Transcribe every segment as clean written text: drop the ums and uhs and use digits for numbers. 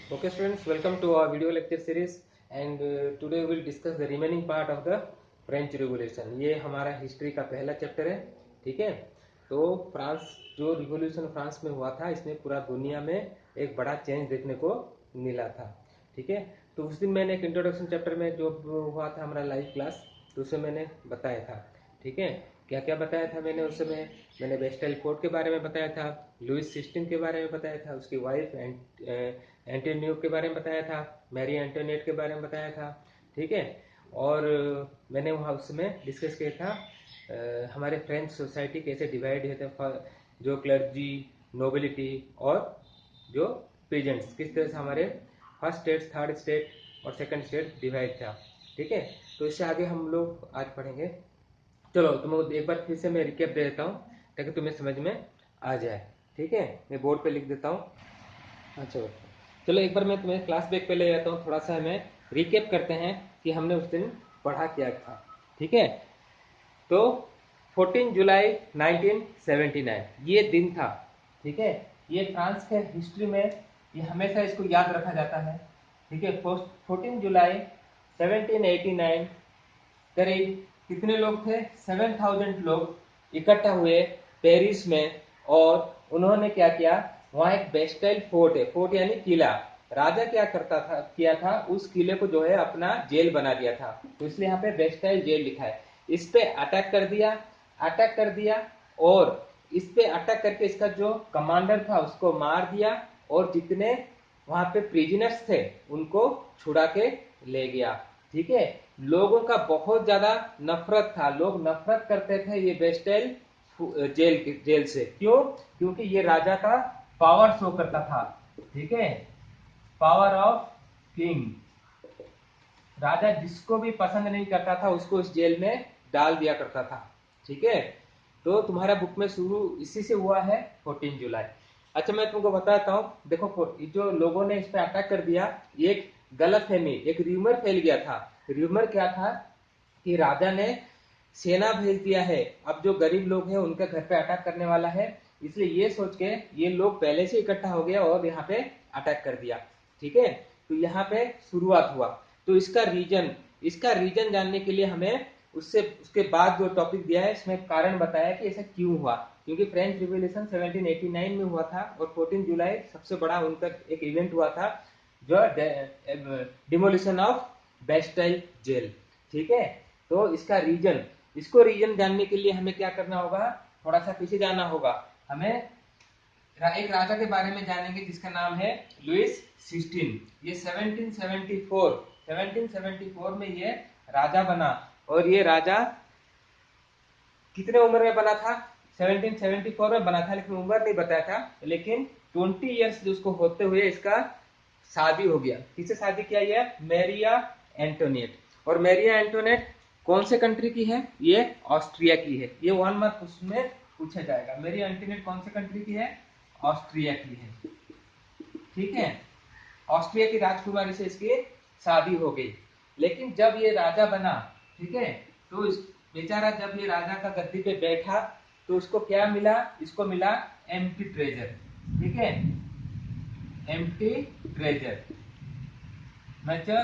Okay students, welcome to our video lecture series and today we will discuss the remaining part of the French revolution. ये हमारा history का पहला chapter है। ठीक है, तो फ्रांस जो रिवॉल्यूशन फ्रांस में हुआ था इसमें पूरा दुनिया में एक बड़ा चेंज देखने को मिला था। ठीक है, तो उस दिन मैंने एक इंट्रोडक्शन चैप्टर में जो हुआ था हमारा लाइव क्लास, तो उसमें मैंने बताया था। ठीक है, क्या क्या बताया था मैंने उस समय? मैंने बेस्टाइल कोड के बारे में बताया था, लुइस सिक्सटीन के बारे में बताया था, उसकी वाइफ एंटोनियो के बारे में बताया था, मैरी एंटोनेट के बारे में बताया था। ठीक है, और मैंने वहाँ उसमें डिस्कस किया था हमारे फ्रेंच सोसाइटी कैसे डिवाइड हुए थे, जो क्लर्जी, नोबिलिटी और जो पेजेंट्स, किस तरह से हमारे फर्स्ट स्टेट, थर्ड स्टेट और सेकंड स्टेट डिवाइड था। ठीक है, तो इससे आगे हम लोग आज पढ़ेंगे। चलो तुम एक बार फिर से मैं रिकेप दे देता हूँ ताकि तुम्हें समझ में आ जाए। ठीक है, मैं बोर्ड पे लिख देता हूँ। अच्छा, चलो एक बार मैं तुम्हें क्लास बैक पे ले जाता हूँ, थोड़ा सा हमें रिकेप करते हैं कि हमने उस दिन पढ़ा क्या था। ठीक है, तो 14 जुलाई 1979 ये दिन था। ठीक है, ये फ्रांस के हिस्ट्री में ये हमेशा इसको याद रखा जाता है। ठीक है, 14 जुलाई 1789 करीब कितने लोग थे? 7000 लोग इकट्ठा हुए पेरिस में, और उन्होंने क्या किया, वहां एक बेस्टाइल फोर्ट है, फोर्ट यानी किला। राजा क्या करता था, किया था, उस किले को जो है अपना जेल बना दिया था, तो इसलिए यहाँ पे बेस्टाइल जेल लिखा है। इस पे अटैक कर दिया, अटैक कर दिया, और इस पे अटैक करके इसका जो कमांडर था उसको मार दिया, और जितने वहां पे प्रिजनर्स थे उनको छुड़ा के ले गया। ठीक है, लोगों का बहुत ज्यादा नफरत था, लोग नफरत करते थे ये बेस्टाइल जेल से। क्यों? क्योंकि ये राजा का पावर शो करता था। ठीक है, पावर ऑफ किंग। राजा जिसको भी पसंद नहीं करता था उसको इस जेल में डाल दिया करता था। ठीक है, तो तुम्हारा बुक में शुरू इसी से हुआ है, 14 जुलाई। अच्छा, मैं तुमको बताता हूँ, देखो जो लोगों ने इस पे अटैक कर दिया, ये एक गलत फहमी, एक र्यूमर फैल गया था। र्यूमर क्या था कि राजा ने सेना भेज दिया है, अब जो गरीब लोग हैं उनके घर पे अटैक करने वाला है, इसलिए ये सोच के ये लोग पहले से इकट्ठा हो गया और यहाँ पे अटैक कर दिया। ठीक है, तो यहाँ पे शुरुआत हुआ। तो इसका रीजन जानने के लिए हमें उससे उसके बाद जो टॉपिक दिया है इसमें कारण बताया कि ऐसा क्यों हुआ। क्योंकि फ्रेंच रिवॉल्यूशन 1789 में हुआ था और 14 जुलाई सबसे बड़ा उनका एक इवेंट हुआ था, जो डिमोलिशन ऑफ बेस्टाइल जेल। ठीक है, तो इसको रीजन जानने के लिए हमें क्या करना होगा, थोड़ा सा पीछे जाना होगा। हमें एक राजा के बारे में जानेंगे जिसका नाम है लुइस 16। ये 1774 में ये राजा बना, और ये राजा कितने उम्र में बना था? 1774 में बना था, लेकिन उम्र नहीं बताया था। लेकिन 20 ईयर्स जो उसको होते हुए इसका शादी हो गया। किससे शादी किया? ये मैरिया एंटोनेट। और मैरिया एंटोनेट कौन से कंट्री की है? ये ऑस्ट्रिया की है। ये 1 मार्क उसमें पूछा जाएगा। मैरिया एंटोनेट कौन से कंट्री की है? ऑस्ट्रिया की है। ठीक है, ऑस्ट्रिया की राजकुमारी से इसकी शादी हो गई। लेकिन जब ये राजा बना, ठीक है, तो इस बेचारा जब ये राजा का गद्दी पे बैठा तो उसको क्या मिला? इसको मिला एम्प्टी ट्रेजर। ठीक है, एम्प्टी ट्रेजर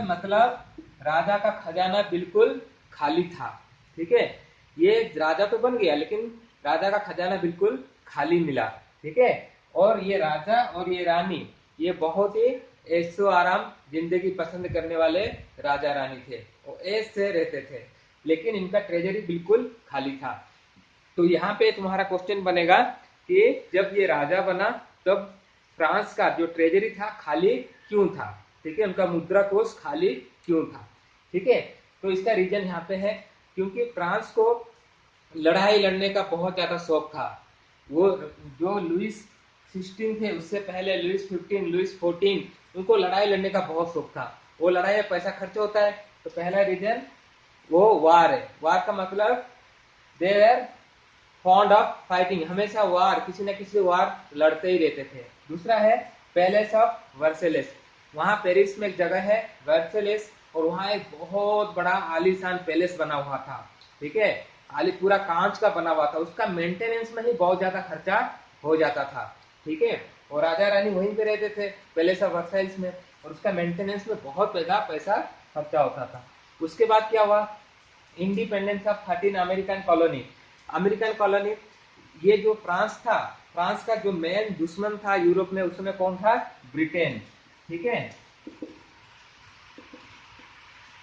मतलब राजा का खजाना बिल्कुल खाली था। ठीक है, ये राजा तो बन गया लेकिन राजा का खजाना बिल्कुल खाली मिला। ठीक है, और ये राजा और ये रानी ये बहुत ही ऐशो आराम जिंदगी पसंद करने वाले राजा रानी थे, वो ऐश से रहते थे, लेकिन इनका ट्रेजरी बिल्कुल खाली था। तो यहाँ पे तुम्हारा क्वेश्चन बनेगा कि जब ये राजा बना तब फ्रांस का जो ट्रेजरी था खाली क्यों था? ठीक है, उनका मुद्रा कोष खाली क्यों था? ठीक है, तो इसका रीजन यहाँ पे है क्योंकि फ्रांस को लड़ाई लड़ने का बहुत ज्यादा शौक था। वो जो लुइस 16 थे, उससे पहले लुइस 15, लुइस 14, उनको लड़ाई लड़ने का बहुत शौक था। वो लड़ाई में पैसा खर्च होता है, तो पहला रीजन वो वार है। वार का मतलब they are fond of fighting, हमेशा वार, किसी न किसी वार लड़ते ही रहते थे। दूसरा है पैलेस ऑफ वर्सेलेस। वहां पेरिस में एक जगह है वर्सेलेस, और वहां एक बहुत बड़ा आलीशान पैलेस बना हुआ था। ठीक है, आली पूरा कांच का बना हुआ था, उसका मेंटेनेंस में ही बहुत ज्यादा खर्चा हो जाता था। ठीक है, और राजा रानी वहीं पे रहते थे पैलेस ऑफ वर्सेल्स में। और उसका मेंटेनेंस में बहुत ज़्यादा पैसा खर्चा होता था। उसके बाद क्या हुआ, independence of 13 American colony. American colony, ये जो फ्रांस था, फ्रांस का जो मेन दुश्मन था यूरोप में उस समय कौन था, ब्रिटेन। ठीक है,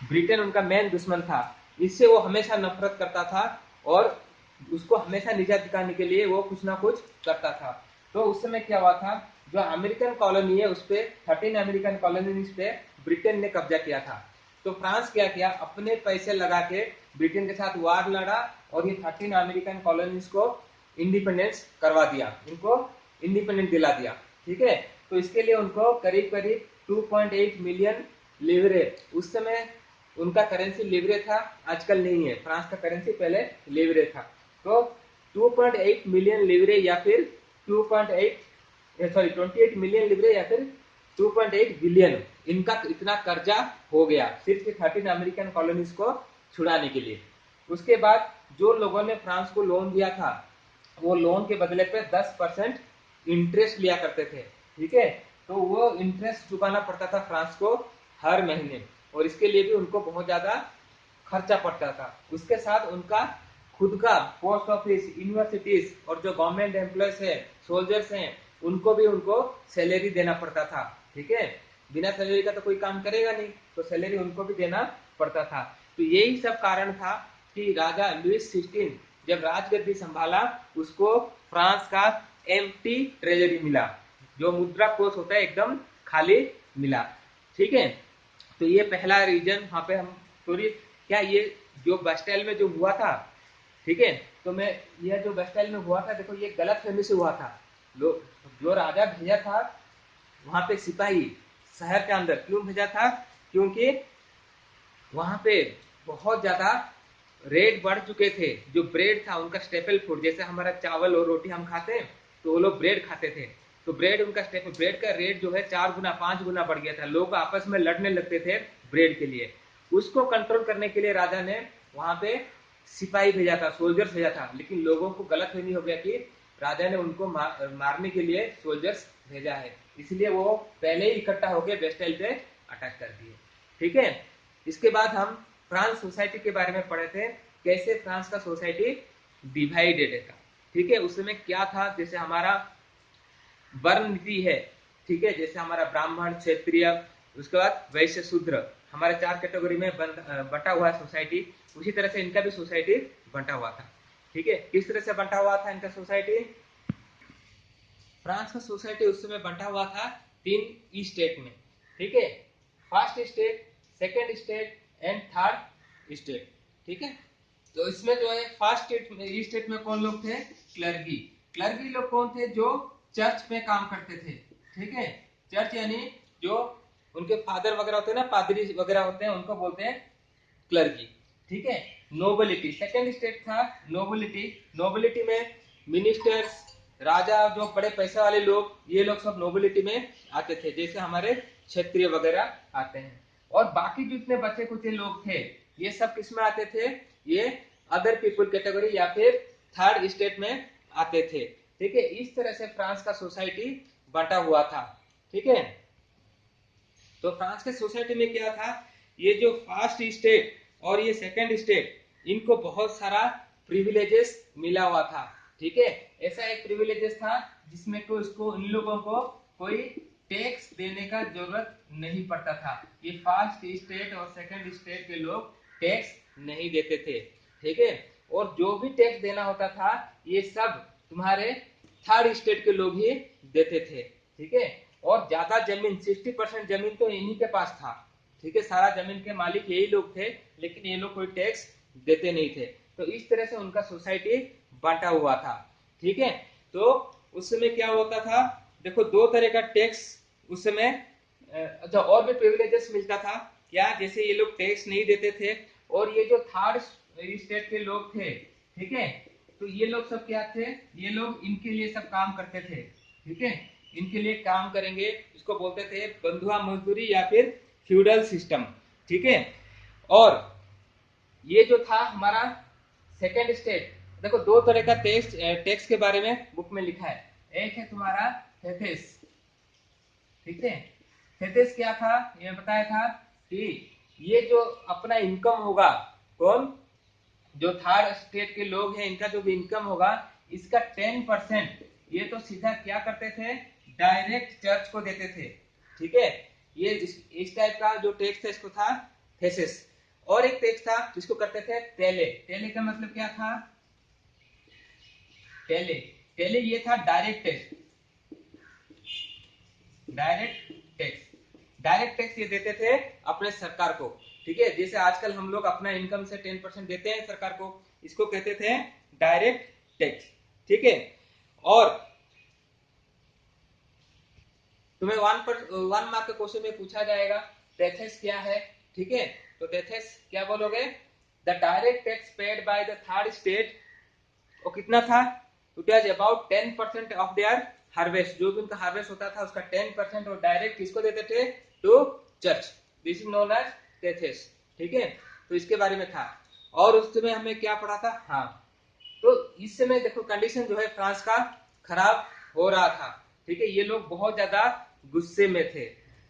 ब्रिटेन उनका मेन दुश्मन था, इससे वो हमेशा नफरत करता था और उसको हमेशा निजात दिलाने के लिए वो कुछ ना कुछ करता था। तो उस समय क्या हुआ था, जो अमेरिकन कॉलोनी है उस पे 13 अमेरिकन कॉलोनीज पे ब्रिटेन ने कब्जा किया था। तो फ्रांस क्या किया, अपने पैसे लगा के ब्रिटेन के साथ वार लड़ा और ये 13 अमेरिकन कॉलोनीज को इंडिपेंडेंस करवा दिया, इनको इंडिपेंडेंट दिला दिया। ठीक है, तो इसके लिए उनको करीब करीब 2.8 मिलियन लिवरे, उस समय उनका करेंसी लिवरे था, आजकल नहीं है। फ्रांस का करेंसी पहले लिवरे था। तो 2.8 मिलियन लिवरे या फिर 28 मिलियन लिवरे या फिर 2.8 बिलियन, इनका इतना कर्जा हो गया सिर्फ 13 अमेरिकन कॉलोनीज को छुड़ाने के लिए। उसके बाद जो लोगों ने फ्रांस को लोन दिया था, वो लोन के बदले पे 10% इंटरेस्ट लिया करते थे। ठीक है, तो वो इंटरेस्ट चुकाना पड़ता था फ्रांस को हर महीने, और इसके लिए भी उनको बहुत ज्यादा खर्चा पड़ता था। उसके साथ उनका खुद का पोस्ट ऑफिस, यूनिवर्सिटीज और जो गवर्नमेंट एम्प्लॉयज है, सोल्जर्स हैं, उनको भी उनको सैलरी देना पड़ता था। ठीक है, बिना सैलरी का तो कोई काम करेगा नहीं, तो सैलरी उनको भी देना पड़ता था। तो यही सब कारण था कि राजा लुइस 16 जब राजगद्दी संभाला, उसको फ्रांस का एम्प्टी ट्रेजरी मिला, जो मुद्रा कोष होता है एकदम खाली मिला। ठीक है, तो ये पहला रीजन वहां पे हम थोड़ी, क्या ये जो बस्टाइल में जो हुआ था, ठीक है, तो मैं ये जो बस्टाइल में हुआ था, देखो ये गलत फहमी से हुआ था। जो राजा भेजा था वहां पे सिपाही शहर के अंदर क्यों भेजा था, क्योंकि वहां पे बहुत ज्यादा रेट बढ़ चुके थे। जो ब्रेड था उनका स्टेपल फूड, जैसे हमारा चावल और रोटी हम खाते हैं, तो वो लोग ब्रेड खाते थे। तो ब्रेड उनका स्टेपल, ब्रेड का रेट जो है 4 गुना 5 गुना बढ़ गया था। लोग आपस में लड़ने लगते थे ब्रेड के लिए। उसको कंट्रोल करने के लिए राजा ने वहां पे सिपाही भेजा था, सोल्जर्स भेजा था, लेकिन लोगों को गलत फहमी हो गया कि राजा ने उनको मारने के लिए सोल्जर्स भेजा है, इसलिए वो पहले ही इकट्ठा होकर बेस्टाइल पे अटैक कर दिए। ठीक है, इसके बाद हम फ्रांस सोसाइटी के बारे में पढ़े थे, कैसे फ्रांस का सोसाइटी डिवाइडेड था। ठीक है, उस समय क्या था, जैसे हमारा वर्ण नीति है। ठीक है, जैसे हमारा ब्राह्मण, क्षत्रिय, उसके बाद वैश्य, शूद्र, हमारे 4 कैटेगरी में बंटा हुआ है सोसाइटी। उसी तरह से इनका भी सोसाइटी बंटा हुआ था। ठीक है, किस तरह से बंटा हुआ था इनका सोसाइटी, फ्रांस का सोसाइटी उस समय बंटा हुआ था 3 स्टेट में। ठीक है, first state, second state and third state. ठीक है, तो इसमें जो है फर्स्ट स्टेट में कौन लोग थे, क्लर्गी। क्लर्गी लोग कौन थे, जो चर्च में काम करते थे। ठीक है, चर्च यानी जो उनके फादर वगैरह होते हैं ना, पादरी वगैरह होते हैं, उनको बोलते हैं क्लर्गी। ठीक है, नोबिलिटी, सेकेंड स्टेट था नोबिलिटी। नोबिलिटी में मिनिस्टर्स, राजा, जो बड़े पैसे वाले लोग, ये लोग सब नोबिलिटी में आते थे, जैसे हमारे क्षत्रिय वगैरह आते हैं। और बाकी जितने बच्चे कुछ लोग थे, ये सब किस में आते थे, ये अदर पीपुल कैटेगरी या फिर थर्ड स्टेट में आते थे। ठीक है, इस तरह से फ्रांस का सोसाइटी बंटा हुआ था। ठीक है, तो फ्रांस के सोसाइटी में क्या था, ये जो फर्स्ट स्टेट और ये सेकंड स्टेट, इनको बहुत सारा प्रिविलेजेस मिला हुआ था। ठीक है, ऐसा एक प्रिविलेजेस था जिसमें को इसको इन लोगों को कोई टैक्स देने का जरूरत नहीं पड़ता था। ये फर्स्ट स्टेट और सेकंड स्टेट के लोग टैक्स नहीं देते थे। ठीक है, और जो भी टैक्स देना होता था, ये सब तुम्हारे थर्ड स्टेट के लोग ही देते थे। ठीक है, और ज्यादा जमीन, 60% जमीन तो इन्हीं के पास था। ठीक है, सारा जमीन के मालिक यही लोग थे, लेकिन ये लोग कोई टैक्स देते नहीं थे। तो इस तरह से उनका सोसाइटी बांटा हुआ था। ठीक है, तो उस समय क्या होता था, देखो 2 तरह का टैक्स उस समय, अच्छा और भी प्रिविलेजेस मिलता था क्या, जैसे ये लोग टैक्स नहीं देते थे, और ये जो थर्ड स्टेट के लोग थे, ठीक है, तो ये लोग सब क्या थे, ये लोग इनके लिए सब काम करते थे। ठीक है, इनके लिए काम करेंगे, इसको बोलते थे बंधुआ मजदूरी या फिर फ्यूडल सिस्टम। ठीक है, और ये जो था हमारा सेकेंड स्टेट, देखो 2 तरह का टैक्स के बारे में बुक में लिखा है। एक है तुम्हारा हेफेस, ठीक है, थेसिस क्या था, ये बताया था कि ये जो अपना इनकम होगा, कौन, जो थर्ड स्टेट के लोग हैं, इनका जो भी इनकम होगा, इसका 10% ये तो सीधा क्या करते थे, डायरेक्ट चर्च को देते थे। ठीक है, ये इस टाइप का जो टैक्स था इसको था थेसिस। और एक टैक्स था जिसको करते थे टेले। टेले का मतलब क्या था, टेले, टेले ये था direct tax. Direct tax, direct tax ये देते थे अपने सरकार को। ठीक है, जैसे आजकल हम लोग अपना इनकम से 10% देते हैं सरकार को, इसको कहते थे डायरेक्ट टैक्स। ठीक है, और तुम्हें 1 मार्क के क्वेश्चन में पूछा जाएगा टेथेस क्या है। ठीक है, तो टेथेस क्या बोलोगे, the direct tax paid by the third state, वो कितना था, it was about 10% of their harvest, जो भी उनका हार्वेस्ट होता था उसका 10% और डायरेक्ट किसको देते थे, to church. This is known as tithes. ठीक है, तो इसके बारे में था। और उस समय हमें क्या पढ़ा था, हाँ, तो इस समय देखो कंडीशन जो है फ्रांस का खराब हो रहा था। ठीक है, ये लोग बहुत ज्यादा गुस्से में थे।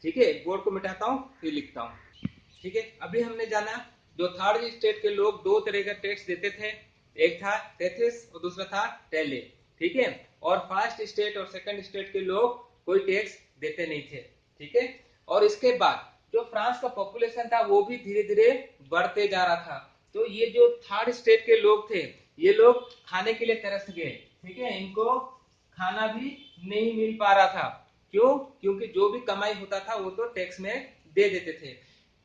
ठीक है, बोर्ड को मिटाता हूँ फिर लिखता हूँ। ठीक है, अभी हमने जाना जो थर्ड स्टेट के लोग दो तरह का टैक्स देते थे, एक था टेथिस और दूसरा था टेले। ठीक है, और फर्स्ट स्टेट और सेकंड स्टेट के लोग कोई टैक्स देते नहीं थे। ठीक है, और इसके बाद जो फ्रांस का पॉपुलेशन था वो भी धीरे धीरे बढ़ते जा रहा था। तो ये जो थर्ड स्टेट के लोग थे, ये लोग खाने के लिए तरस गए। ठीक है, इनको खाना भी नहीं मिल पा रहा था। क्यों, क्योंकि जो भी कमाई होता था वो तो टैक्स में दे देते थे।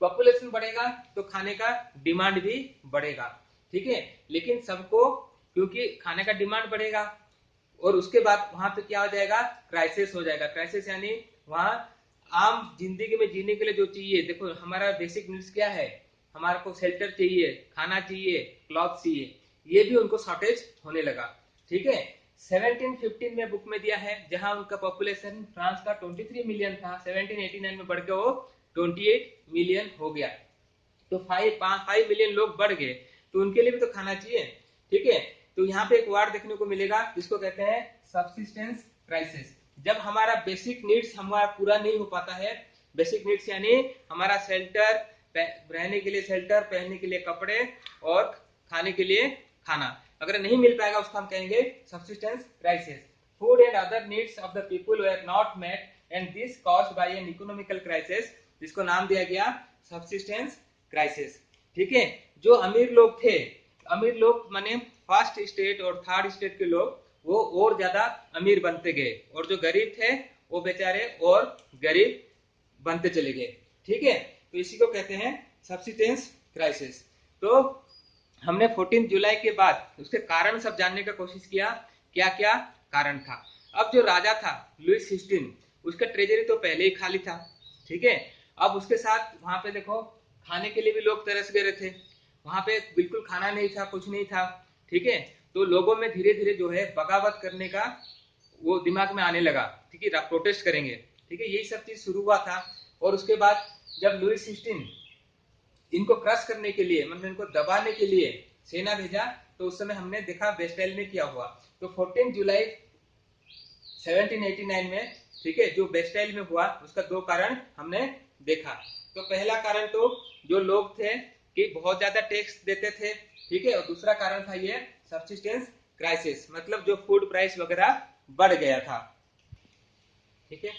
पॉपुलेशन बढ़ेगा तो खाने का डिमांड भी बढ़ेगा। ठीक है, लेकिन सबको, क्योंकि खाने का डिमांड बढ़ेगा और उसके बाद वहां पे क्या हो जाएगा, क्राइसिस हो जाएगा। क्राइसिस यानी वहां आम जिंदगी में जीने के लिए जो चाहिए, देखो हमारा बेसिक नीड्स क्या है, हमारे को शेल्टर चाहिए, खाना चाहिए, क्लॉथ चाहिए, ये भी उनको शॉर्टेज होने लगा। ठीक है, 1715 में बुक में दिया है, जहां उनका पॉपुलेशन फ्रांस का 23 मिलियन था, 1789 में बढ़ के वो 28 मिलियन हो गया। तो 5 मिलियन लोग बढ़ गए, तो उनके लिए भी तो खाना चाहिए। ठीक है, तो यहाँ पे एक वर्ड देखने को मिलेगा जिसको कहते हैं सब्सिस्टेंस क्राइसिस। जब हमारा बेसिक नीड्स हमारा पूरा नहीं हो पाता है, बेसिक नीड्स यानी हमारा शेल्टर, रहने के लिए शेल्टर, पहनने के लिए कपड़े और खाने के लिए खाना, अगर नहीं मिल पाएगा उसको हम कहेंगे subsistence crisis. Food and other needs of the people were not met and this caused by an economical crisis, जिसको नाम दिया गया सब्सिस्टेंस क्राइसिस। ठीक है, जो अमीर लोग थे, अमीर लोग माने फर्स्ट स्टेट और थर्ड स्टेट के लोग, वो और ज्यादा अमीर बनते गए, और जो गरीब थे वो बेचारे और गरीब बनते चले गए। ठीक है, तो इसी को कहते हैं सब्सिस्टेंस क्राइसिस। तो हमने 14 जुलाई के बाद उसके कारण सब जानने का कोशिश किया, क्या क्या कारण था। अब जो राजा था लुइस 16, उसका ट्रेजरी तो पहले ही खाली था। ठीक है, अब उसके साथ वहां पे देखो खाने के लिए भी लोग तरस गए थे, वहां पे बिल्कुल खाना नहीं था, कुछ नहीं था। ठीक है, तो लोगों में धीरे धीरे जो है बगावत करने का वो दिमाग में आने लगा। ठीक है, प्रोटेस्ट करेंगे। ठीक है, यही सब चीज शुरू हुआ था। और उसके बाद जब लुइस 16 इनको क्रश करने के लिए, मतलब इनको दबाने के लिए सेना भेजा, तो उस समय हमने देखा बेस्टाइल में क्या हुआ। तो 14 जुलाई 1789 में, ठीक है, जो बेस्टाइल में हुआ उसका दो कारण हमने देखा। तो पहला कारण तो जो लोग थे कि बहुत ज्यादा टैक्स देते थे। ठीक है, और दूसरा कारण था ये सब्सिस्टेंस क्राइसिस, मतलब जो फूड प्राइस वगैरह बढ़ गया था। ठीक है,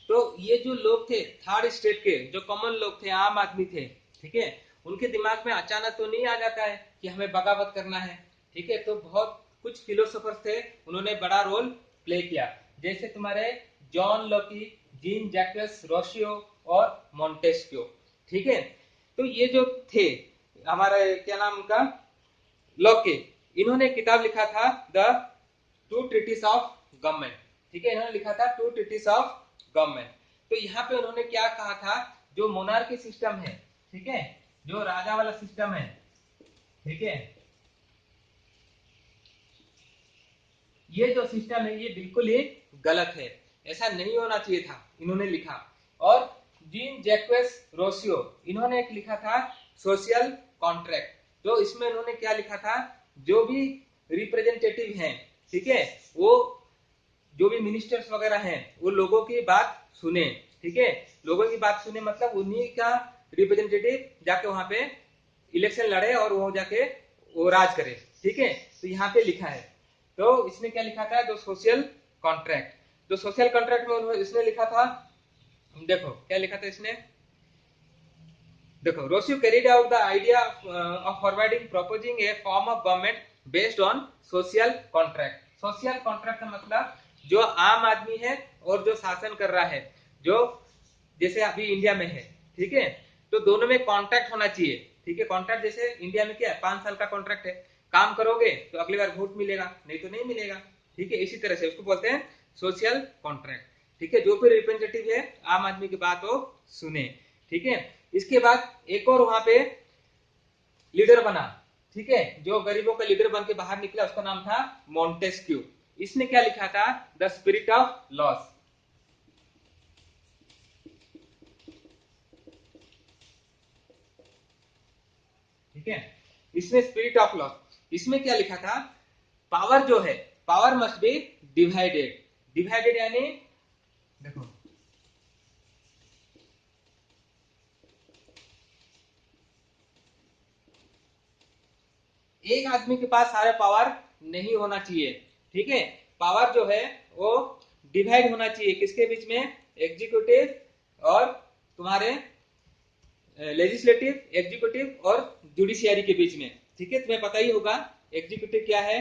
तो ये जो लोग थे थर्ड स्टेट के, जो कॉमन लोग थे, आम आदमी थे, ठीक है, उनके दिमाग में अचानक तो नहीं आ जाता है कि हमें बगावत करना है। ठीक है, तो बहुत कुछ फिलोसोफर्स थे, उन्होंने बड़ा रोल प्ले किया, जैसे तुम्हारे John Locke, Jean Jacques Rousseau और मोंटेस्क्यू। ठीक है, तो ये जो थे हमारे, क्या नाम उनका, लॉके, इन्होंने किताब लिखा था the two treatise of government. ठीक है, इन्होंने लिखा था टू ट्रीटिस ऑफ गवर्नमेंट। तो यहाँ पे उन्होंने क्या कहा था, जो मोनार्की सिस्टम है, ठीक है, जो राजा वाला सिस्टम है, ठीक है, ये जो सिस्टम है ये बिल्कुल ही गलत है, ऐसा नहीं होना चाहिए था, इन्होंने लिखा। और जीन जैक्वेस रोसियो, इन्होंने एक लिखा था सोशल कॉन्ट्रैक्ट। तो इसमें इन्होंने क्या लिखा था, जो भी रिप्रेजेंटेटिव हैं, ठीक है, वो जो भी मिनिस्टर्स वगैरह हैं वो लोगों की बात सुने। ठीक है, लोगों की बात सुने मतलब उन्हीं का रिप्रेजेंटेटिव जाके वहां पे इलेक्शन लड़े और वो जाके वो राज करे। ठीक है, तो यहाँ पे लिखा है, तो इसने क्या लिखा था, जो सोशल कॉन्ट्रैक्ट, जो सोशल कॉन्ट्रैक्ट में इसने लिखा था, देखो क्या लिखा था इसने, देखो, Rocio carried out the idea of forwarding प्रोपोजिंग A form of government based on social contract. Social contract का मतलब जो आम आदमी है और जो शासन कर रहा है, जो जैसे अभी इंडिया में है, ठीक है, तो दोनों में कॉन्ट्रैक्ट होना चाहिए। ठीक है, कॉन्ट्रैक्ट जैसे इंडिया में क्या है, 5 साल का कॉन्ट्रैक्ट है, काम करोगे तो अगली बार वोट मिलेगा, नहीं तो नहीं मिलेगा। ठीक है, इसी तरह से उसको बोलते हैं सोशल कॉन्ट्रैक्ट। ठीक है, जो भी रिप्रेजेंटेटिव है आम आदमी की बात वो सुने। ठीक है, इसके बाद एक और वहां पे लीडर बना, ठीक है, जो गरीबों का लीडर बन के बाहर निकला, उसका नाम था मॉन्टेस्क्यू। इसने क्या लिखा था, द स्पिरिट ऑफ लॉस। ठीक है, इसमें स्पिरिट ऑफ लॉस, इसमें क्या लिखा था, पावर जो है, power must be divided. Divided यानी देखो, एक आदमी के पास सारा पावर नहीं होना चाहिए। ठीक है, पावर जो है वो डिवाइड होना चाहिए, किसके बीच में, एग्जीक्यूटिव और तुम्हारे लेजिस्लेटिव, एग्जीक्यूटिव और जुडिशियरी के बीच में। ठीक है, तुम्हें पता ही होगा एग्जीक्यूटिव क्या है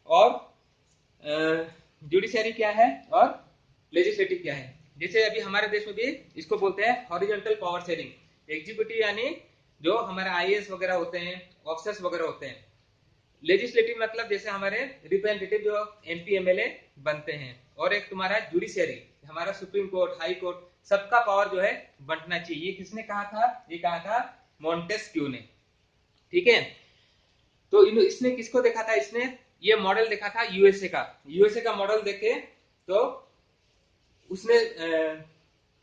और जुडिशियरी क्या है और लेजिस्लेटिव क्या है। जैसे अभी हमारे देश में भी इसको बोलते हैं हॉरिजॉन्टल पावर शेयरिंग। एग्जीक्यूटिव यानी जो हमारे आईएएस वगैरह होते हैं, ऑफिसर्स वगैरह होते हैं। लेजिस्लेटिव मतलब जैसे हमारे रिप्रेजेंटेटिव जो एमपी एमएलए बनते हैं, और एक तुम्हारा जुडिशियरी, हमारा सुप्रीम कोर्ट, हाई कोर्ट, सबका पावर जो है बंटना चाहिए। ये किसने कहा था, ये कहा था मॉन्टेस्क्यू ने। ठीक है, तो इसने किसको देखा था, इसने ये मॉडल देखा था यूएसए का। यूएसए का मॉडल देखे तो उसने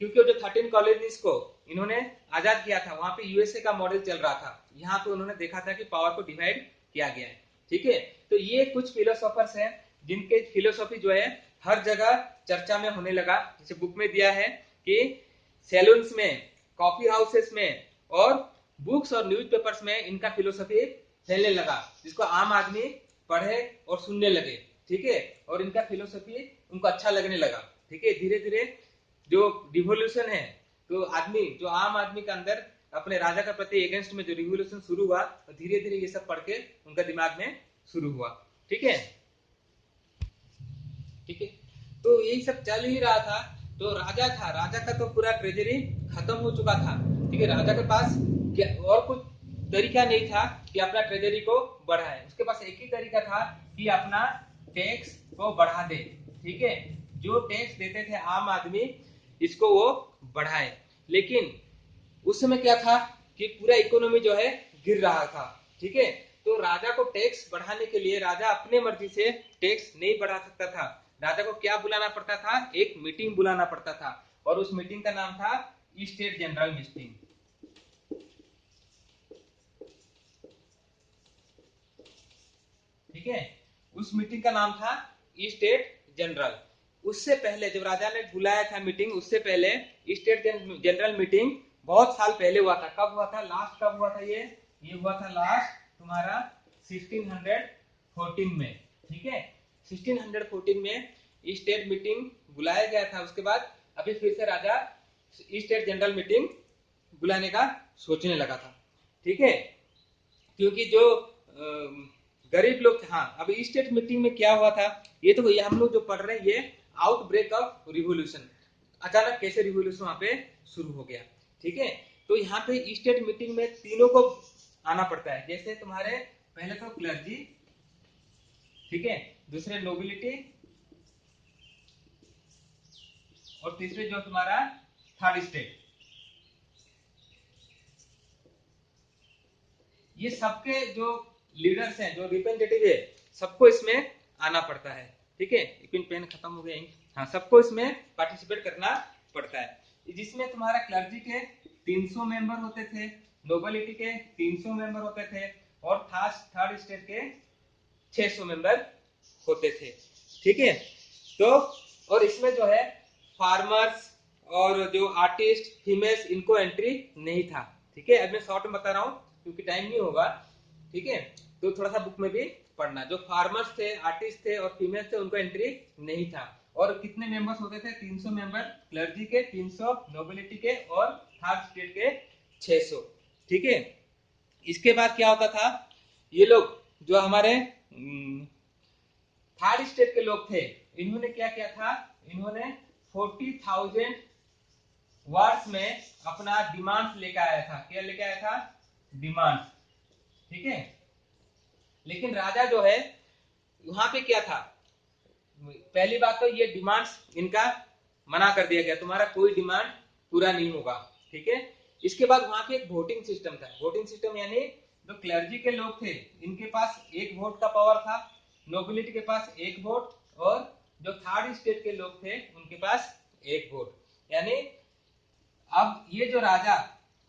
क्योंकि जो 13 कॉलोनीज को इन्होंने आजाद किया था, वहां पे यूएसए का मॉडल चल रहा था। यहाँ पे उन्होंने देखा था कि पावर को डिवाइड किया गया है। ठीक है, तो ये कुछ फिलोसोफर्स हैं जिनके फिलोसॉफी जो है हर जगह चर्चा में होने लगा। जैसे बुक में दिया है कि सैलून्स में, कॉफी हाउसेस में और बुक्स और न्यूज़पेपर्स में इनका फिलोसॉफी फैलने लगा, जिसको आम आदमी पढ़े और सुनने लगे। ठीक है, और इनका फिलोसॉफी उनको अच्छा लगने लगा। ठीक है, धीरे धीरे जो रिवोल्यूशन है, तो आदमी, जो आम आदमी के अंदर अपने राजा के प्रति अगेंस्ट में जो रिवोल्यूशन शुरू हुआ, तो धीरे धीरे ये सब पढ़ के उनका दिमाग में शुरू हुआ। ठीक है, ठीक है, तो यही सब चल ही रहा था। तो राजा था, राजा का तो पूरा ट्रेजरी खत्म हो चुका था। ठीक है, राजा के पास क्या और कुछ तरीका नहीं था कि अपना ट्रेजरी को बढ़ाए। उसके पास एक ही तरीका था कि अपना टैक्स को बढ़ा दे। ठीक है, जो टैक्स देते थे आम आदमी, इसको वो बढ़ाए। लेकिन उस समय क्या था कि पूरा इकोनॉमी जो है गिर रहा था। ठीक है, तो राजा को टैक्स बढ़ाने के लिए राजा अपने मर्जी से टैक्स नहीं बढ़ा सकता था। राजा को क्या बुलाना पड़ता था, एक मीटिंग बुलाना पड़ता था, और उस मीटिंग का नाम था स्टेट जनरल मीटिंग। ठीक है, उस मीटिंग का नाम था स्टेट जनरल। उससे पहले जब राजा ने बुलाया था मीटिंग, उससे पहले स्टेट जनरल मीटिंग बहुत साल पहले हुआ था। कब हुआ था, लास्ट कब हुआ था, ये हुआ था लास्ट तुम्हारा 1614 में। ठीक है, 1614 में स्टेट मीटिंग बुलाया गया था। उसके बाद अभी फिर से राजा स्टेट जनरल मीटिंग बुलाने का सोचने लगा था। ठीक है, क्योंकि जो गरीब लोग थे, हाँ, अब स्टेट मीटिंग में क्या हुआ था, ये तो ये हम लोग जो पढ़ रहे हैं, ये आउटब्रेक ऑफ रिवोल्यूशन, अचानक कैसे रिवोल्यूशन वहां पे शुरू हो गया। ठीक है, तो यहाँ पे स्टेट मीटिंग में तीनों को आना पड़ता है। जैसे तुम्हारे पहले तो क्लर्जी, ठीक है, दूसरे नोबिलिटी, और तीसरे जो तुम्हारा थर्ड स्टेट। ये सबके जो लीडर्स हैं, जो रिप्रेजेंटेटिव है, सबको इसमें आना पड़ता है। ठीक है, पिन पेन खत्म हो गया, हाँ, सबको इसमें पार्टिसिपेट करना पड़ता है। जिसमें तुम्हारा क्लर्जी के 300 मेंबर होते थे, नोबिलिटी के 300 मेंबर होते थे, और थर्ड स्टेट के 600 मेंबर होते थे। ठीक है, तो और इसमें जो है फार्मर्स और जो आर्टिस्ट फीमेल्स इनको एंट्री नहीं था। ठीक है, अब मैं शॉर्ट में बता रहा हूँ क्योंकि टाइम नहीं होगा। ठीक है, तो थोड़ा सा बुक में भी पढ़ना। जो फार्मर्स थे, आर्टिस्ट थे और फीमेल्स थे उनको एंट्री नहीं था। और कितने मेंबर्स होते थे? 300 मेंबर क्लर्जी के, 300 नोबिलिटी के और थर्ड स्टेट के 600। ठीक है, इसके बाद क्या होता था, ये लोग जो हमारे थर्ड स्टेट के लोग थे, इन्होंने क्या किया था, इन्होंने 40,000 वर्ड्स में अपना डिमांड्स लेकर आया था। क्या लेकर आया था? डिमांड्स। ठीक है, लेकिन राजा जो है वहां पे क्या था, पहली बात तो ये डिमांड्स इनका मना कर दिया गया, तुम्हारा कोई डिमांड पूरा नहीं होगा। ठीक है, इसके बाद वहां पे एक वोटिंग सिस्टम था। वोटिंग सिस्टम यानी जो क्लर्जी के लोग थे इनके पास एक वोट का पावर था, नोबिलिटी के पास एक वोट, और जो थर्ड स्टेट के लोग थे उनके पास एक वोट। यानी अब ये जो राजा,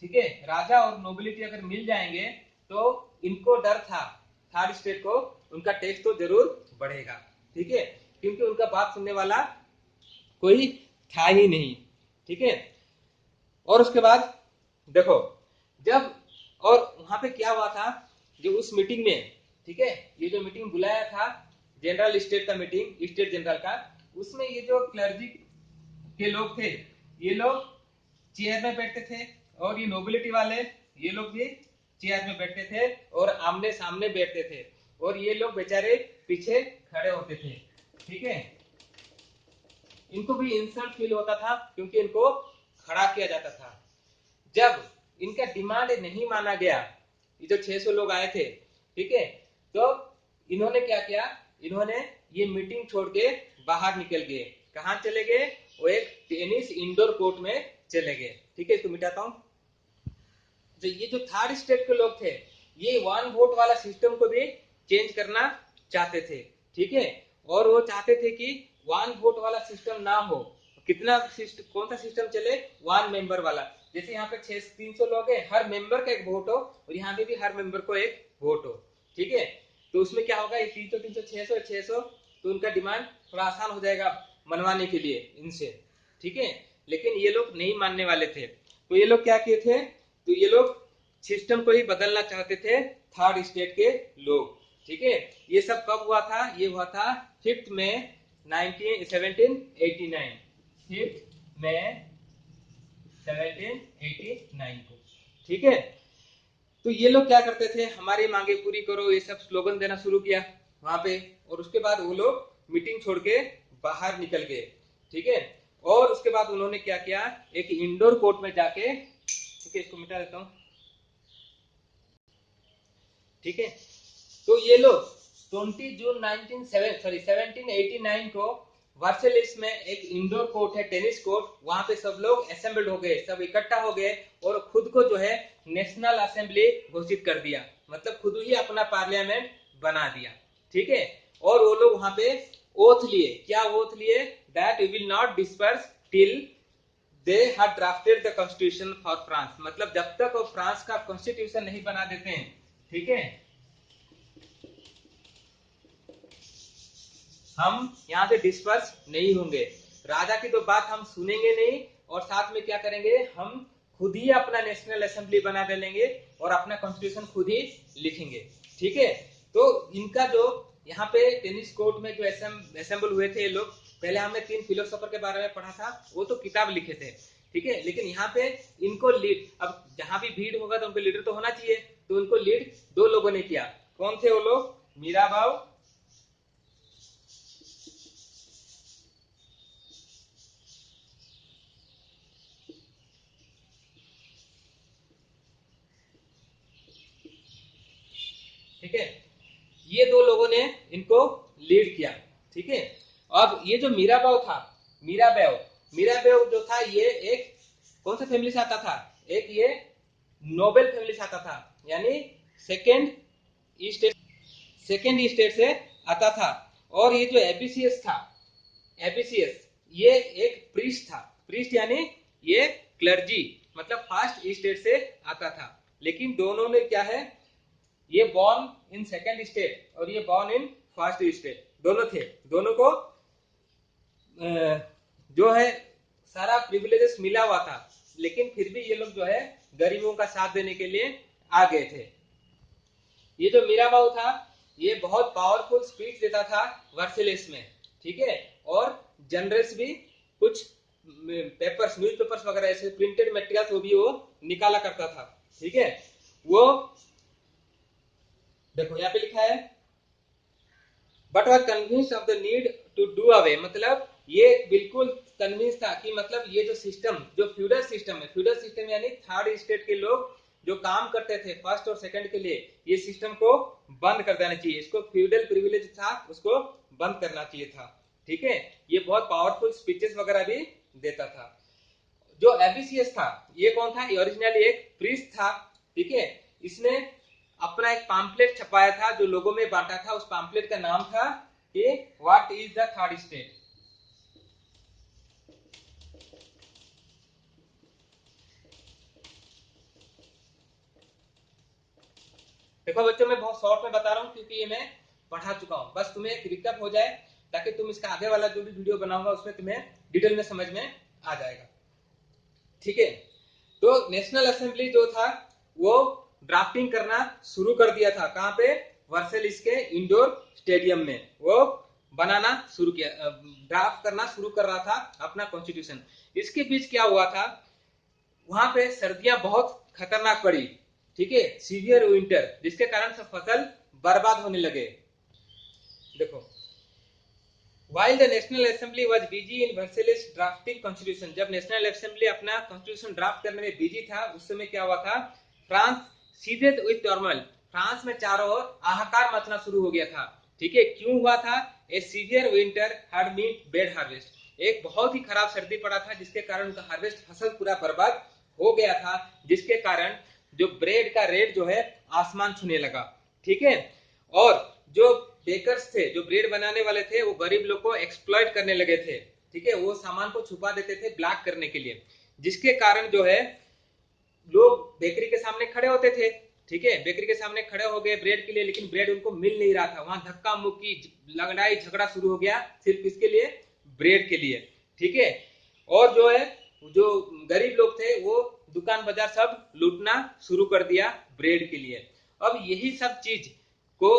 ठीक है, राजा और नोबिलिटी अगर मिल जाएंगे तो इनको डर था थर्ड स्टेट को, उनका टैक्स तो जरूर बढ़ेगा। ठीक है, क्योंकि उनका बात सुनने वाला कोई था ही नहीं। ठीक है, और उसके बाद देखो, जब और वहां पे क्या हुआ था, जो उस मीटिंग में, ठीक है, ये जो मीटिंग बुलाया था जनरल स्टेट का मीटिंग, स्टेट जनरल का, उसमें ये जो क्लर्जी के लोग थे ये लोग चेयर में बैठते थे, और ये नोबिलिटी वाले ये लोग भी चेयर में बैठते थे और आमने सामने बैठते थे, और ये लोग बेचारे पीछे खड़े होते थे। ठीक है, इनको भी इंसल्ट फील होता था क्योंकि इनको खड़ा किया जाता था। जब इनका डिमांड नहीं माना गया, ये जो 600 लोग आए थे, ठीक है, तो इन्होंने क्या किया, इन्होंने ये मीटिंग छोड़ के बाहर निकल गए। कहां चले गए? वो एक टेनिस इंडोर कोर्ट में चले गए। ठीक है, इसको मिटाता हूं। तो ये जो थर्ड स्टेट के लोग थे ये वन वोट वाला सिस्टम को भी चेंज करना चाहते थे। ठीक है, और वो चाहते थे कि वन वोट वाला सिस्टम ना हो। कितना सिस्टम, कौन सा सिस्टम चले? वन मेंबर वाला। जैसे यहाँ पे 300 लोग हैं, हर मेंबर का एक वोट हो, और यहाँ पे भी हर मेंबर को एक वोट हो। ठीक है, तो उसमें क्या होगा, 300 300 600 तो उनका डिमांड थोड़ा आसान हो जाएगा मनवाने के लिए इनसे। ठीक है, लेकिन ये लोग नहीं मानने वाले थे, तो ये लोग क्या किए थे, तो ये लोग सिस्टम को ही बदलना चाहते थे थर्ड स्टेट के लोग। ठीक है, ये सब कब हुआ था? ये हुआ था 5 मई 1789, 5 मई 1789 को। ठीक है, तो ये लोग क्या करते थे, हमारी मांगे पूरी करो, ये सब स्लोगन देना शुरू किया वहां पे, और उसके बाद वो लोग मीटिंग छोड़ के बाहर निकल गए। ठीक है, और उसके बाद उन्होंने क्या किया, एक इंडोर कोर्ट में जाके, ठीक है, इसको मिटा देता हूं। ठीक है, तो ये लोग 20 जून 1789 को वर्सेलिस में एक इंडोर कोर्ट है, टेनिस कोर्ट, वहां पे सब लोग असेंबल्ड हो गए, सब इकट्ठा हो गए, और खुद को जो है नेशनल असेंबली घोषित कर दिया, मतलब खुद ही अपना पार्लियामेंट बना दिया। ठीक है, और वो लोग वहां पे ओथ लिए। क्या ओथ लिए? That we will not disperse till they have drafted the constitution for France, मतलब जब तक वो फ्रांस का कॉन्स्टिट्यूशन नहीं बना देते हैं, ठीक है, हम यहाँ से डिस्पर्स नहीं होंगे। राजा की तो बात हम सुनेंगे नहीं, और साथ में क्या करेंगे, हम खुद ही अपना नेशनल असेंबली बना डालेंगे और अपना कॉन्स्टिट्यूशन खुद ही लिखेंगे। ठीक है, तो इनका जो यहाँ पे टेनिस कोर्ट में जो असेंबल हुए थे ये लोग, पहले हमने 3 फिलोसोफर के बारे में पढ़ा था, वो तो किताब लिखे थे। ठीक है, लेकिन यहाँ पे इनको लीड, अब जहां भी भीड़ होगा तो उनको लीडर तो होना चाहिए, तो उनको लीड 2 लोगों ने किया। कौन थे वो लोग? मीराबाऊ, ठीक है, ये 2 लोगों ने इनको लीड किया। ठीक है, अब ये जो मीराबाव था, मीराबाव मीराबाव जो था ये एक कौन सा फैमिली से आता था? एक ये नोबेल फैमिली से आता था, यानी सेकेंड स्टेट, सेकेंड स्टेट से आता था। और ये जो एबीसीएस था, एबीसीएस ये एक प्रीस्ट था। प्रीस्ट यानी ये क्लर्जी, मतलब फर्स्ट स्टेट से आता था। लेकिन दोनों ने क्या है, ये बॉर्न इन सेकेंड स्टेट और ये बॉर्न इन फर्स्ट स्टेट, दोनों थे। दोनों को जो है सारा प्रिविलेजेस मिला हुआ था, लेकिन फिर भी ये लोग जो है गरीबों का साथ देने के लिए आ गए थे। ये जो मीराबाऊ था ये बहुत पावरफुल स्पीच देता था वर्सेलिस में, ठीक है, और जनरल्स भी कुछ पेपर्स, न्यूज़पेपर्स वगैरह ऐसे प्रिंटेड मटेरियल्स वो भी वो निकाला करता था, ठीक है। वो देखो यहाँ पे लिखा है but was convinced of the need to do away, मतलब ये बिल्कुल कन्विंस था कि मतलब ये जो सिस्टम, जो फ्यूडल सिस्टम है, फ्यूडल सिस्टम यानी थर्ड स्टेट के लोग जो काम करते थे फर्स्ट और सेकंड के लिए, ये सिस्टम को बंद कर देना चाहिए, इसको फ्यूडल प्रिविलेज था उसको बंद करना चाहिए था, ठीक है। ये बहुत पावरफुल स्पीचेस वगैरह भी देता था। जो एबीसीएस था ये कौन था, ओरिजिनली एक प्रीस्ट था, ठीक है। इसने अपना एक पैम्फलेट छपाया था जो लोगों में बांटा था, उस पैम्फलेट का नाम था कि what is the third state. देखो बच्चों मैं बहुत शॉर्ट में बता रहा हूँ क्योंकि ये मैं पढ़ा चुका हूँ, बस तुम्हें एक रिकैप हो जाए ताकि तुम इसका आगे वाला जो भी वीडियो बनाऊंगा उसमें तुम्हें डिटेल में समझ में आ जाएगा, ठीक है। तो नेशनल असेंबली जो था वो ड्राफ्टिंग करना शुरू कर दिया था, कहां पे, वर्सेलिस के इंडोर स्टेडियम में वो बनाना शुरू किया, ड्राफ्ट करना शुरू कर रहा था अपना कॉन्स्टिट्यूशन। इसके बीच क्या हुआ था, वहां पे सर्दियां बहुत खतरनाक पड़ी, ठीक है, सीवियर विंटर, जिसके कारण से फसल बर्बाद होने लगे। देखो While the National Assembly was busy in Versailles drafting constitution, जब नेशनल असेंबली अपना कॉन्स्टिट्यूशन ड्राफ्ट करने में बिजी था उस समय क्या हुआ था, फ्रांस सीधे विथ टर्मोइल, फ्रांस में चारों ओर हाहाकार मचना शुरू हो गया था, ठीक है। क्यों हुआ था, ए severe winter had mean bed harvest, एक बहुत ही खराब सर्दी पड़ा था जिसके कारण उनका हार्वेस्ट फसल पूरा बर्बाद हो गया था, जिसके कारण जो ब्रेड का रेट जो है आसमान छूने लगा, ठीक है। और जो बेकर्स थे, जो ब्रेड बनाने वाले थे, वो गरीब लोग को एक्सप्लॉइट करने लगे थे, ठीक है, वो सामान को छुपा देते थे ब्लैक करने के लिए, जिसके कारण जो है लोग बेकरी के सामने खड़े होते थे, ठीक है, बेकरी के सामने खड़े हो गए ब्रेड के लिए, लेकिन ब्रेड उनको मिल नहीं रहा था, वहां धक्का मुक्की लड़ाई झगड़ा शुरू हो गया सिर्फ इसके लिए, ब्रेड के लिए, ठीक है। और जो है जो गरीब लोग थे वो दुकान बाजार सब लूटना शुरू कर दिया ब्रेड के लिए। अब यही सब चीज को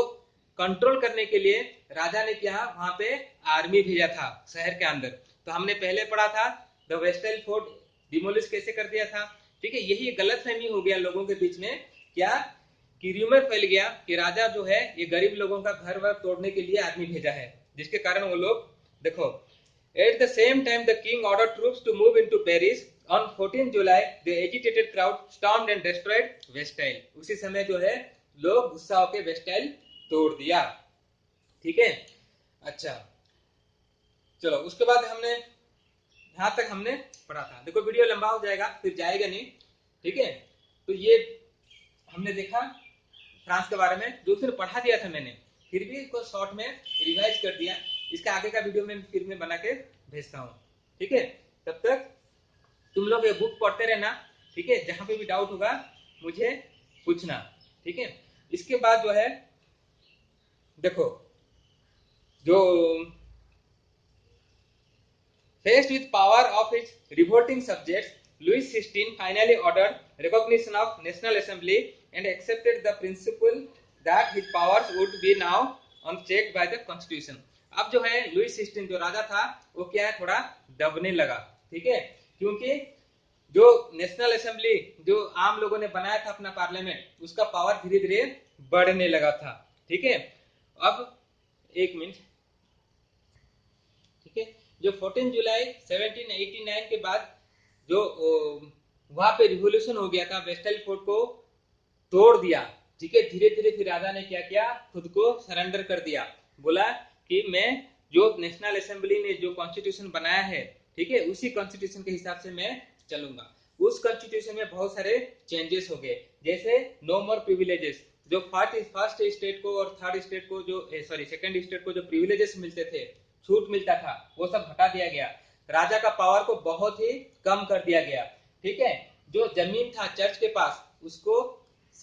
कंट्रोल करने के लिए राजा ने क्या, वहां पे आर्मी भेजा था शहर के अंदर। तो हमने पहले पढ़ा था द वेस्टर्न फोर्ट डिमोलिश कैसे कर दिया था, ठीक है। यही गलतफहमी हो गया लोगों के बीच में, क्या कि र्यूमर फैल गया कि राजा जो है ये गरीब लोगों का घर वर तोड़ने के लिए आदमी भेजा है, जिसके कारण वो लोग, देखो at the same time the king order troops to move into Paris on 14 July the agitated crowd stormed and destroyed Bastille, उसी समय जो है लोग गुस्सा होकर वेस्टाइल तोड़ दिया, ठीक है। अच्छा चलो उसके बाद हमने यहां तक हमने पढ़ा था, देखो वीडियो लंबा हो जाएगा फिर जाएगा नहीं, ठीक है। तो ये हमने देखा फ्रांस के बारे में जो फिर पढ़ा दिया था मैंने, फिर भी इसको शॉर्ट में रिवाइज कर दिया, इसका आगे का वीडियो में फिर मैं बना के भेजता हूँ, ठीक है। तब तक तुम लोग ये बुक पढ़ते रहना, ठीक है, जहां पे भी डाउट होगा मुझे पूछना, ठीक है। इसके बाद जो है देखो जो faced with power of its revolting subjects, Louis XVI finally ordered recognition of National Assembly and accepted the principle that his powers would be now unchecked by the Constitution. अब जो है लुइस 16 जो राजा था वो क्या है, थोड़ा दबने लगा, ठीक है, क्योंकि जो नेशनल असेंबली जो आम लोगों ने बनाया था अपना पार्लियामेंट, उसका पावर धीरे धीरे बढ़ने लगा था, ठीक है। अब एक मिनट, ठीक है, जो 14 जुलाई 1789 के बाद जो वहां पे रिवोल्यूशन हो गया था, वेस्टल फोर्ट को तोड़ दिया, ठीक है, धीरे धीरे फिर राजा ने क्या किया, खुद को सरेंडर कर दिया, बोला कि मैं जो नेशनल असेंबली ने जो कॉन्स्टिट्यूशन बनाया है, ठीक है, उसी कॉन्स्टिट्यूशन के हिसाब से मैं चलूंगा। उस कॉन्स्टिट्यूशन में बहुत सारे चेंजेस हो गए, जैसे नो मोर प्रिविलेजेस, जो फर्स्ट स्टेट को और थर्ड स्टेट को जो सेकंड स्टेट को जो प्रिविलेजेस मिलते थे, छूट मिलता था, वो सब हटा दिया गया, राजा का पावर को बहुत ही कम कर दिया गया, ठीक है। जो जमीन था चर्च के पास उसको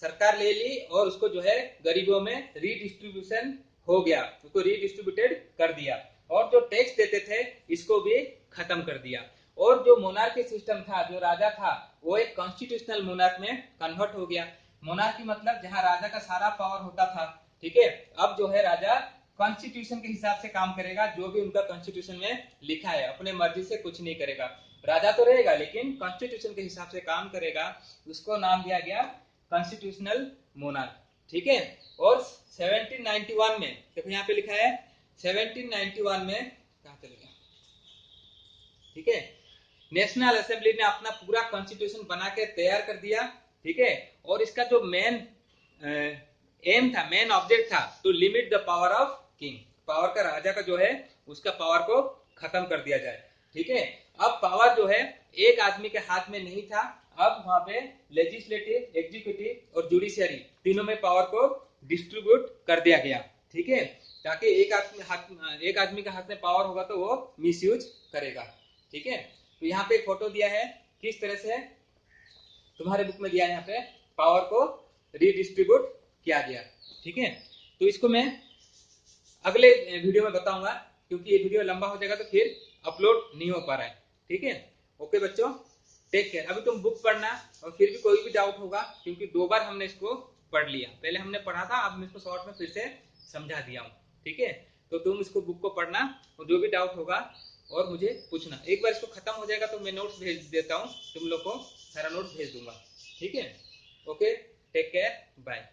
सरकार ले ली और उसको जो है गरीबों में रीडिस्ट्रीब्यूशन हो गया, उसको रीडिस्ट्रीब्यूटेड कर दिया, और जो टैक्स देते थे इसको भी खत्म कर दिया। और जो मोनार्की सिस्टम था, जो राजा था, वो एक कॉन्स्टिट्यूशनल मोनार्क में कन्वर्ट हो गया। मोनार्की मतलब जहां राजा का सारा पावर होता था, ठीक है, अब जो है राजा कॉन्स्टिट्यूशन के हिसाब से काम करेगा, जो भी उनका कॉन्स्टिट्यूशन में लिखा है, अपने मर्जी से कुछ नहीं करेगा। राजा तो रहेगा लेकिन कॉन्स्टिट्यूशन के हिसाब से काम करेगा, उसको नाम दिया गया कॉन्स्टिट्यूशनल मोनार्क, ठीक है। और 1791 में देखो यहाँ पे लिखा है 1791 में, कहां चले गया, ठीक है, नेशनल असेंबली ने अपना पूरा कॉन्स्टिट्यूशन बना के तैयार कर दिया, ठीक है। और इसका जो मेन एम था, मेन ऑब्जेक्ट था, to limit the power of king, power का, राजा का जो है उसका पावर को खत्म कर दिया जाए, ठीक है। अब पावर जो है एक आदमी के हाथ में नहीं था, अब वहां पे लेजिस्लेटिव, एग्जीक्यूटिव और जुडिशियरी तीनों में पावर को डिस्ट्रीब्यूट कर दिया गया, ठीक है, ताकि एक आदमी के हाथ में पावर होगा तो वो मिसयूज करेगा, ठीक है। तो यहाँ पे फोटो दिया है किस तरह से तुम्हारे बुक में दिया है, यहाँ पे पावर को रीडिस्ट्रीब्यूट किया गया, ठीक है। तो इसको मैं अगले वीडियो में बताऊंगा, क्योंकि ये वीडियो लंबा हो जाएगा तो फिर अपलोड नहीं हो पा रहा है, ठीक है। ओके बच्चों, टेक केयर। अभी तुम बुक पढ़ना, और फिर भी कोई भी डाउट होगा, क्योंकि 2 बार हमने इसको पढ़ लिया, पहले हमने पढ़ा था, अब मैं इसको शॉर्ट में फिर से समझा दिया हूँ, ठीक है। तो तुम इसको बुक को पढ़ना, और जो भी डाउट होगा और मुझे पूछना। एक बार इसको खत्म हो जाएगा तो मैं नोट्स भेज देता हूँ, तुम लोग को सारा नोट्स भेज दूंगा, ठीक है। Okay, take care, bye.